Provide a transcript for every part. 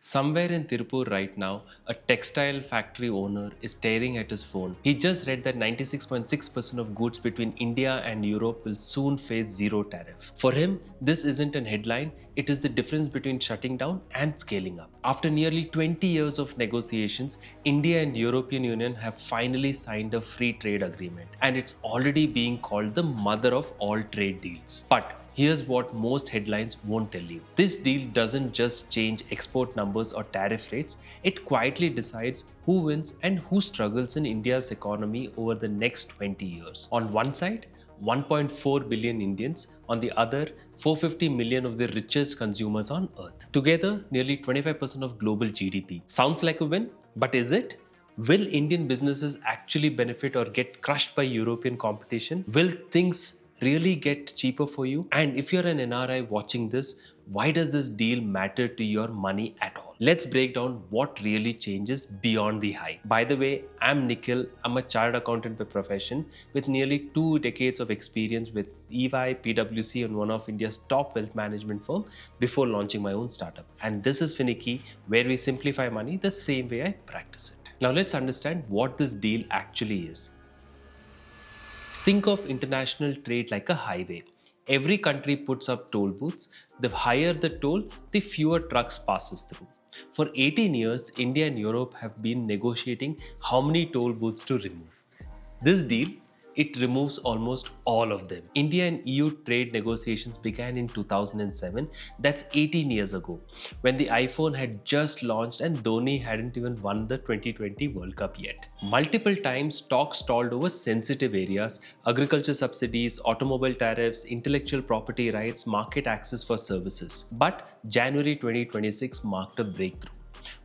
Somewhere in Thirpur right now, a textile factory owner is staring at his phone. He just read that 96.6% of goods between India and Europe will soon face zero tariff. For him, this isn't an headline, it is the difference between shutting down and scaling up. After nearly 20 years of negotiations, India and European Union have finally signed a free trade agreement, and it's already being called the mother of all trade deals. But here's what most headlines won't tell you. This deal doesn't just change export numbers or tariff rates, it quietly decides who wins and who struggles in India's economy over the next 20 years. On one side, 1.4 billion Indians, on the other, 450 million of the richest consumers on earth. Together, nearly 25% of global GDP. Sounds like a win, but is it? Will Indian businesses actually benefit or get crushed by European competition? Will things really get cheaper for you? And if you're an NRI watching this, why does this deal matter to your money at all? Let's break down what really changes beyond the hype. By the way, I'm Nikhil. I'm a chartered accountant by profession with nearly 2 decades of experience with EY, PwC, and one of India's top wealth management firm before launching my own startup. And this is Finicky, where we simplify money the same way I practice it. Now let's understand what this deal actually is. Think of international trade like a highway. Every country puts up toll booths. The higher the toll, the fewer trucks passes through. For 18 years, India and Europe have been negotiating how many toll booths to remove. This deal, it removes almost all of them. India and EU trade negotiations began in 2007, that's 18 years ago, when the iPhone had just launched and Dhoni hadn't even won the 2020 World Cup yet. Multiple times, talks stalled over sensitive areas: agriculture subsidies, automobile tariffs, intellectual property rights, market access for services. But January 2026 marked a breakthrough.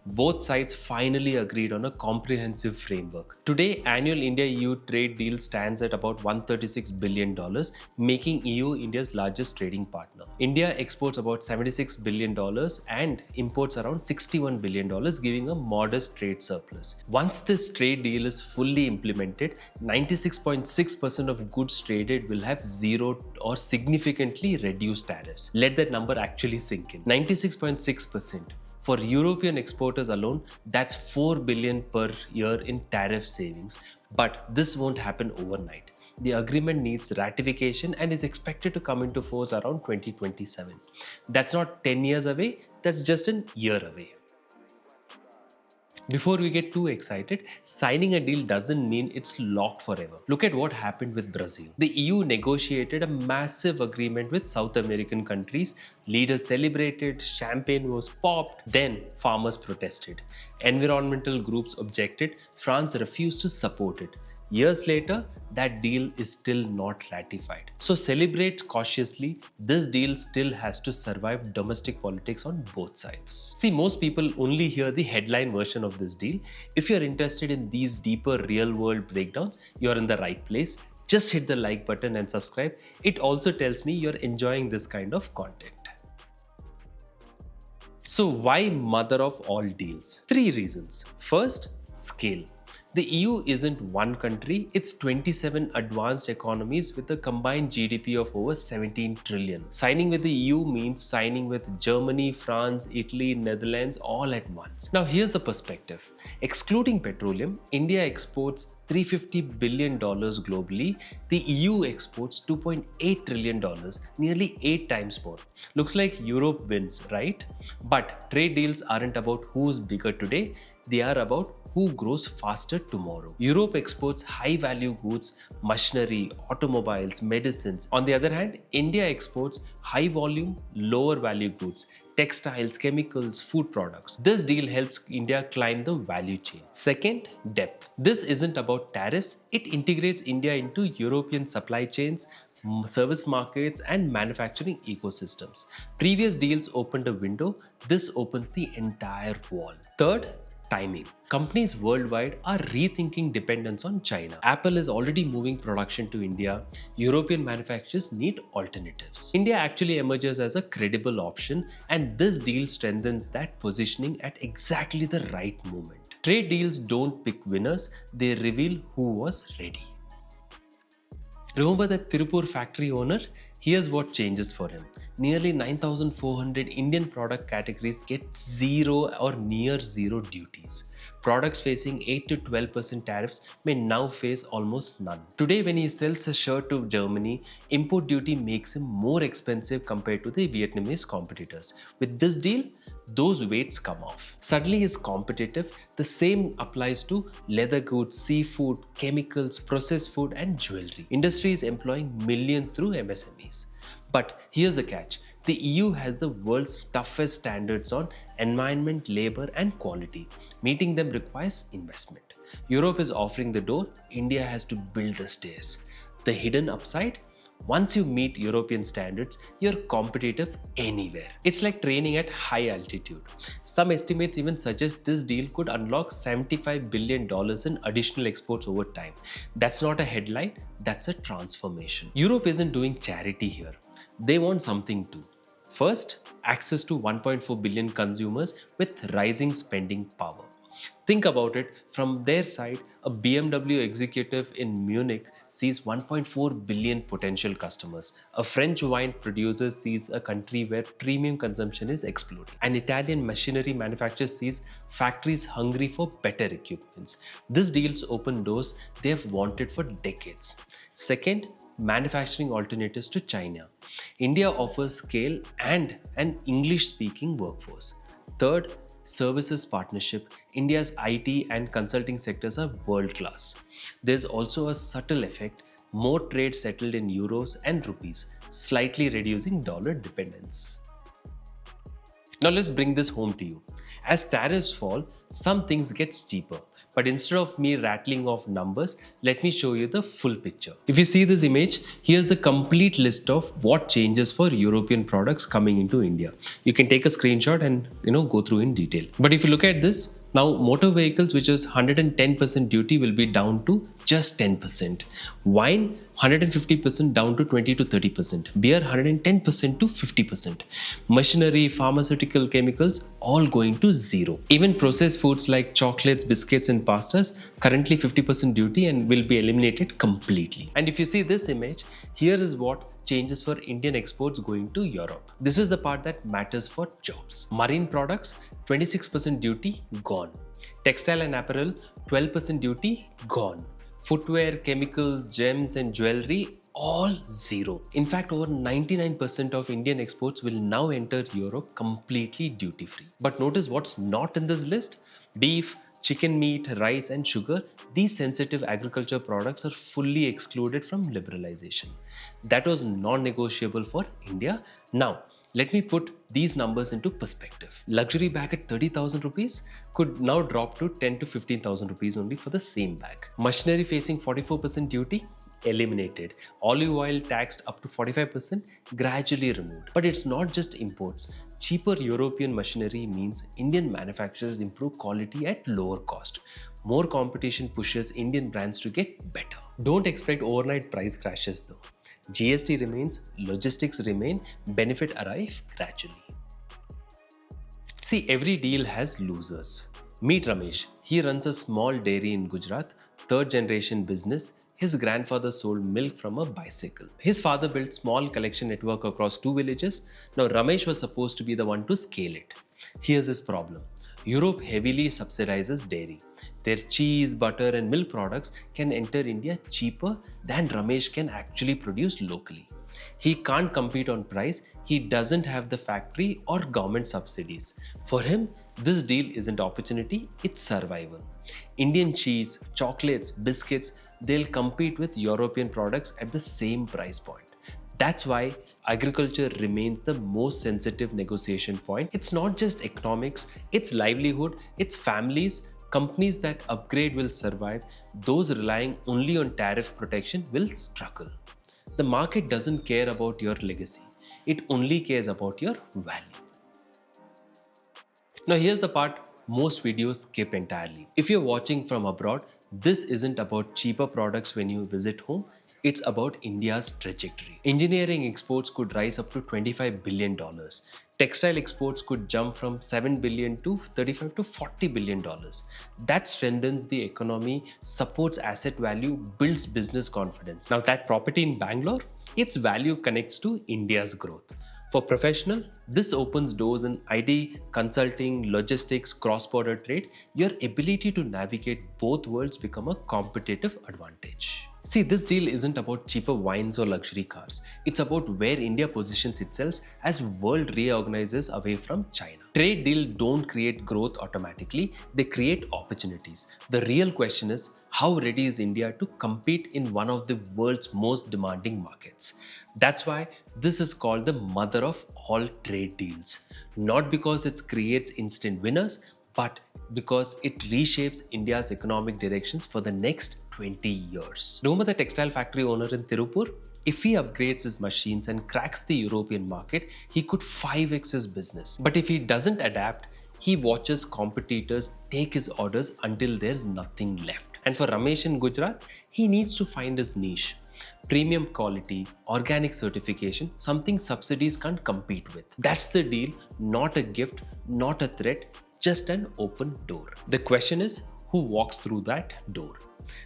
Both sides finally agreed on a comprehensive framework. Today, annual India-EU trade deal stands at about $136 billion, making EU India's largest trading partner. India exports about $76 billion and imports around $61 billion, giving a modest trade surplus. Once this trade deal is fully implemented, 96.6% of goods traded will have zero or significantly reduced tariffs. Let that number actually sink in. 96.6%. For European exporters alone, that's 4 billion per year in tariff savings. But this won't happen overnight. The agreement needs ratification and is expected to come into force around 2027. That's not 10 years away, that's just a year away. Before we get too excited, signing a deal doesn't mean it's locked forever. Look at what happened with Brazil. The EU negotiated a massive agreement with South American countries. Leaders celebrated, champagne was popped, then farmers protested. Environmental groups objected, France refused to support it. Years later, that deal is still not ratified. So celebrate cautiously, this deal still has to survive domestic politics on both sides. See, most people only hear the headline version of this deal. If you're interested in these deeper real-world breakdowns, you're in the right place. Just hit the like button and subscribe. It also tells me you're enjoying this kind of content. So why mother of all deals? 3 reasons. First, scale. The EU isn't one country, it's 27 advanced economies with a combined GDP of over 17 trillion. Signing with the EU means signing with Germany, France, Italy, Netherlands all at once. Now here's the perspective. Excluding petroleum, India exports $350 billion globally. The EU exports $2.8 trillion, nearly 8 times more. Looks like Europe wins, right? But trade deals aren't about who's bigger today, they are about who grows faster tomorrow. Europe exports high-value goods, machinery, automobiles, medicines. On the other hand, India exports high-volume, lower-value goods, textiles, chemicals, food products. This deal helps India climb the value chain. Second, depth. This isn't about tariffs, it integrates India into European supply chains, service markets, and manufacturing ecosystems. Previous deals opened a window, this opens the entire wall. Third, timing. Companies worldwide are rethinking dependence on China. Apple is already moving production to India. European manufacturers need alternatives. India actually emerges as a credible option, and this deal strengthens that positioning at exactly the right moment. Trade deals don't pick winners, they reveal who was ready. Remember that Thirpur factory owner? Here's what changes for him. Nearly 9,400 Indian product categories get zero or near zero duties. Products facing 8 to 12% tariffs may now face almost none. Today, when he sells a shirt to Germany, import duty makes him more expensive compared to the Vietnamese competitors. With this deal, those weights come off. Suddenly, he's competitive. The same applies to leather goods, seafood, chemicals, processed food, and jewelry. Industry is employing millions through MSMEs. But here's the catch. The EU has the world's toughest standards on environment, labor, and quality. Meeting them requires investment. Europe is offering the door, India has to build the stairs. The hidden upside? Once you meet European standards, you're competitive anywhere. It's like training at high altitude. Some estimates even suggest this deal could unlock $75 billion in additional exports over time. That's not a headline, that's a transformation. Europe isn't doing charity here. They want something too. First, access to 1.4 billion consumers with rising spending power. Think about it, from their side, a BMW executive in Munich sees 1.4 billion potential customers. A French wine producer sees a country where premium consumption is exploding. An Italian machinery manufacturer sees factories hungry for better equipments. This deals open doors they have wanted for decades. Second, manufacturing alternatives to China. India offers scale and an English-speaking workforce. Third, services partnership. India's IT and consulting sectors are world-class. There's also a subtle effect, more trade settled in euros and rupees, slightly reducing dollar dependence. Now let's bring this home to you. As tariffs fall, some things get cheaper. But instead of me rattling off numbers, let me show you the full picture. If you see this image, here's the complete list of what changes for European products coming into India. You can take a screenshot and go through in detail. But if you look at this, now motor vehicles, which is 110% duty, will be down to just 10%. Wine, 150% down to 20 to 30%. Beer, 110% to 50%. Machinery, pharmaceutical chemicals, all going to zero. Even processed foods like chocolates, biscuits, and pastas, currently 50% duty and will be eliminated completely. And if you see this image, here is what changes for Indian exports going to Europe. This is the part that matters for jobs. Marine products, 26% duty, gone. Textile and apparel, 12% duty, gone. Footwear, chemicals, gems, and jewelry, all zero. In fact, over 99% of Indian exports will now enter Europe completely duty-free. But notice what's not in this list? Beef, chicken meat, rice, and sugar, these sensitive agriculture products are fully excluded from liberalization. That was non-negotiable for India. Now, let me put these numbers into perspective. Luxury bag at 30,000 rupees could now drop to 10 to 15,000 rupees only for the same bag. Machinery facing 44% duty, eliminated. Olive oil taxed up to 45%, gradually removed. But it's not just imports. Cheaper European machinery means Indian manufacturers improve quality at lower cost. More competition pushes Indian brands to get better. Don't expect overnight price crashes though. GST remains, logistics remain, benefit arrive gradually. See, every deal has losers. Meet Romesh. He runs a small dairy in Gujarat, third generation business. His grandfather sold milk from a bicycle. His father built small collection network across 2 villages. Now Romesh was supposed to be the one to scale it. Here's his problem. Europe heavily subsidizes dairy. Their cheese, butter, and milk products can enter India cheaper than Romesh can actually produce locally. He can't compete on price. He doesn't have the factory or government subsidies. For him, this deal isn't opportunity, it's survival. Indian cheese, chocolates, biscuits, they'll compete with European products at the same price point. That's why agriculture remains the most sensitive negotiation point. It's not just economics, it's livelihood, it's families. Companies that upgrade will survive. Those relying only on tariff protection will struggle. The market doesn't care about your legacy. It only cares about your value. Now here's the part most videos skip entirely. If you're watching from abroad, this isn't about cheaper products when you visit home. It's about India's trajectory. Engineering exports could rise up to $25 billion. Textile exports could jump from $7 billion to $35 to $40 billion. That strengthens the economy, supports asset value, builds business confidence. Now that property in Bangalore, its value connects to India's growth. For professional, this opens doors in ID, consulting, logistics, cross-border trade. Your ability to navigate both worlds become a competitive advantage. See, this deal isn't about cheaper wines or luxury cars. It's about where India positions itself as world reorganizes away from China. Trade deals don't create growth automatically, they create opportunities. The real question is, how ready is India to compete in one of the world's most demanding markets? That's why this is called the mother of all trade deals. Not because it creates instant winners, but because it reshapes India's economic directions for the next 20 years. Remember the textile factory owner in Thirpur? If he upgrades his machines and cracks the European market, he could 5x his business. But if he doesn't adapt, he watches competitors take his orders until there's nothing left. And for Romesh in Gujarat, he needs to find his niche. Premium quality, organic certification, something subsidies can't compete with. That's the deal, not a gift, not a threat, just an open door. The question is, who walks through that door?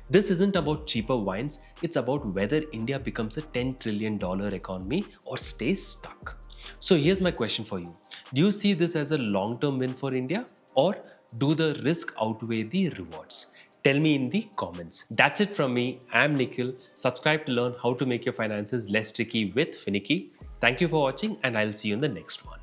This isn't about cheaper wines, it's about whether India becomes a $10 trillion economy or stays stuck. So here's my question for you. Do you see this as a long-term win for India, or do the risk outweigh the rewards? Tell me in the comments. That's it from me. I'm Nikhil. Subscribe to learn how to make your finances less tricky with Finicky. Thank you for watching, and I'll see you in the next one.